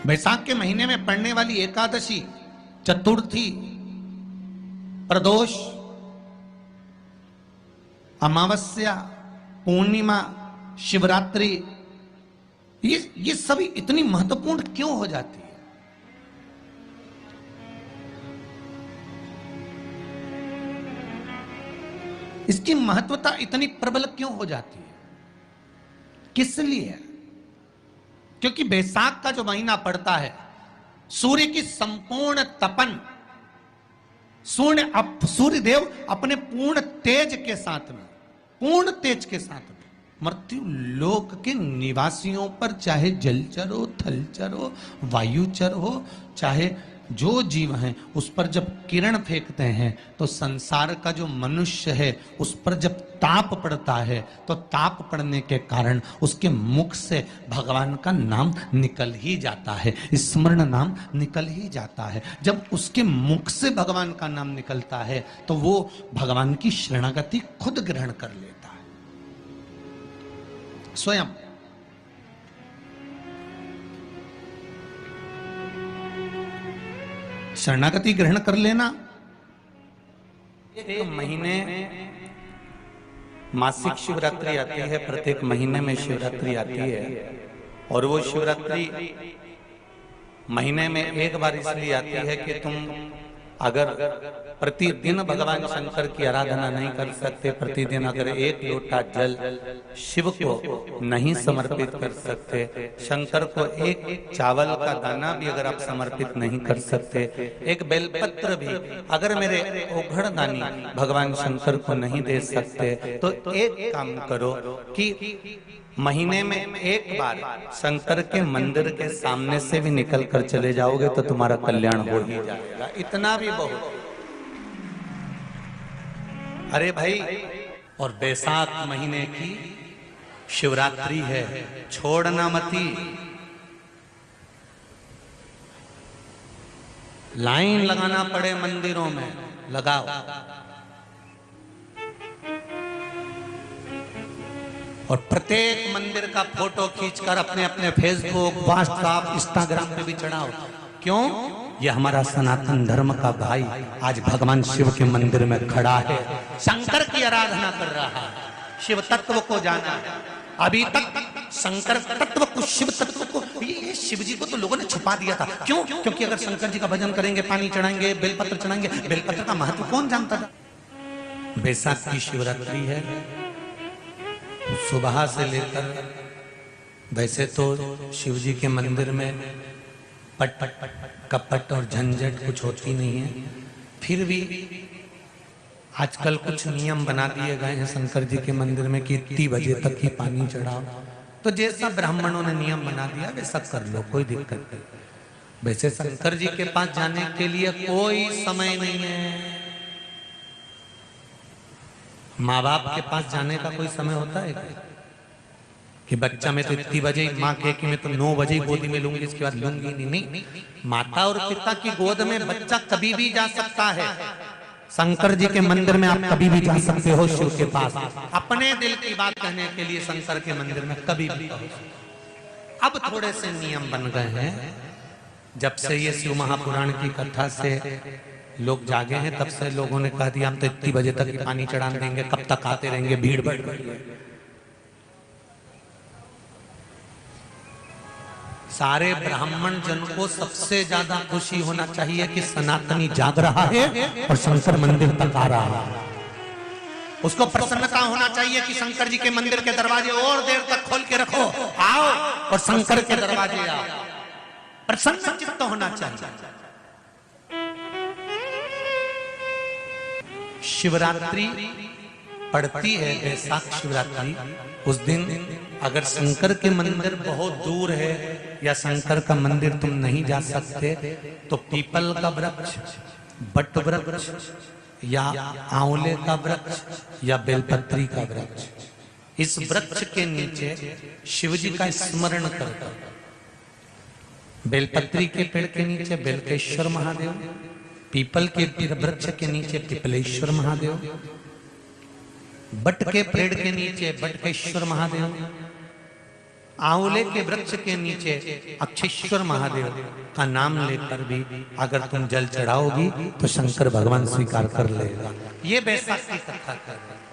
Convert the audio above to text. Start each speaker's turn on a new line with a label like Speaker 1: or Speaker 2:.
Speaker 1: बैसाख के महीने में पड़ने वाली एकादशी, चतुर्थी, प्रदोष, अमावस्या, पूर्णिमा, शिवरात्रि, ये सभी इतनी महत्वपूर्ण क्यों हो जाती है? इसकी महत्वता इतनी प्रबल क्यों हो जाती है? किस लिए? क्योंकि बैसाख का जो महीना पड़ता है, सूर्य की संपूर्ण तपन, सूर्य देव अपने पूर्ण तेज के साथ में, पूर्ण तेज के साथ में मृत्यु लोक के निवासियों पर, चाहे जलचर हो, थलचर हो, वायुचर हो, चाहे जो जीव हैं, उस पर जब किरण फेंकते हैं तो संसार का जो मनुष्य है उस पर जब ताप पड़ता है तो ताप पड़ने के कारण उसके मुख से भगवान का नाम निकल ही जाता है, स्मरण नाम निकल ही जाता है। जब उसके मुख से भगवान का नाम निकलता है तो वो भगवान की शरणागति खुद ग्रहण कर लेता है स्वयं। शरणागति ग्रहण कर लेना। एक महीने मासिक शिवरात्रि आती है, प्रत्येक महीने में शिवरात्रि आती है, और वो शिवरात्रि महीने में एक बार इसलिए आती है कि तुम अगर प्रतिदिन भगवान शंकर की आराधना नहीं कर सकते, प्रतिदिन अगर एक लोटा जल शिव को नहीं समर्पित कर सकते, शंकर को एक चावल का दाना भी अगर आप समर्पित नहीं कर सकते, एक बेलपत्र भी अगर मेरे ओघड़दानी भगवान शंकर को नहीं दे सकते, तो एक काम करो कि महीने में एक बार शंकर के मंदिर के सामने से भी निकल कर चले जाओगे तो तुम्हारा कल्याण हो ही जाएगा। इतना भी बहुत। अरे भाई, और बैसाख महीने की शिवरात्रि है, छोड़ना मती। लाइन लगाना पड़े मंदिरों में, लगाओ। और प्रत्येक मंदिर का फोटो खींचकर अपने अपने फेसबुक, व्हाट्सएप, इंस्टाग्राम पे भी चढ़ाओ। क्यों? यह हमारा सनातन धर्म का भाई आज भगवान शिव के मंदिर में खड़ा है, शंकर की आराधना कर रहा है, शिव तत्व को जाना है। अभी तक शंकर तत्व को, शिव तत्व को, ये शिव जी को तो लोगों ने छुपा दिया था। क्यों? क्योंकि अगर शंकर जी का भजन करेंगे, पानी चढ़ाएंगे, बेलपत्र चढ़ाएंगे, बेलपत्र का महत्व कौन जानता था? बैसाख की शिवरात्रि है, सुबह से लेकर, वैसे तो शिव जी के मंदिर में पट कपट और झंझट कुछ होती नहीं है, फिर भी आजकल कुछ नियम बना दिए गए हैं शंकर जी के मंदिर में कि इतनी बजे तक ही पानी चढ़ाओ। तो जैसा ब्राह्मणों ने नियम बना दिया वैसा कर लो, कोई दिक्कत नहीं। वैसे शंकर जी के पास जाने के लिए कोई समय नहीं है। माँ बाप के पास जाने का कोई समय होता है कि बच्चा मैं तो इतनी बजे, माँ कहे कि मैं तो 9 बजे गोदी में लूंगी, इसके बाद लूंगी नहीं। माता और पिता की गोद में बच्चा कभी भी जा सकता है। शंकर जी के मंदिर में आप कभी भी जा सकते हो, शिव के पास अपने दिल की बात कहने के लिए शंकर के मंदिर में कभी भी। अब थोड़े से नियम बन गए हैं, जब से ये शिव महापुराण की कथा से लोग जागे हैं तब से लोगों ने कह दिया हम तो इतनी बजे तक पानी चढ़ा देंगे, कब तक आते रहेंगे, भीड़ बढ़ गई है। सारे ब्राह्मण जन को सबसे ज्यादा खुशी होना चाहिए कि सनातनी जाग रहा है और शंकर मंदिर तक आ रहा है। उसको प्रसन्नता होना चाहिए कि शंकर जी के मंदिर के दरवाजे और देर तक खोल के रखो, आओ और शंकर के दरवाजे आओ। प्रसन्न चित्त होना चाहिए। शिवरात्रि पड़ती है, बैसाख शिवरात्रि, उस दिन अगर शंकर के मंदिर बहुत दूर है या शंकर का मंदिर तुम नहीं जा सकते तो पीपल का वृक्ष, बट वृक्ष या आंवले का वृक्ष या बेलपत्री का वृक्ष, इस वृक्ष के नीचे शिव जी का स्मरण करकर, बेलपत्री के पेड़ के नीचे बेलकेश्वर महादेव, पीपल के वृक्ष के नीचे पिपलेश्वर महादेव, बट के पेड़ के नीचे बटकेश्वर महादेव, आंवले के वृक्ष के नीचे अक्षेश्वर महादेव का नाम लेकर भी अगर तुम जल चढ़ाओगी तो शंकर भगवान स्वीकार कर लेगा। ये बैसाख की कथा कर रहे हैं।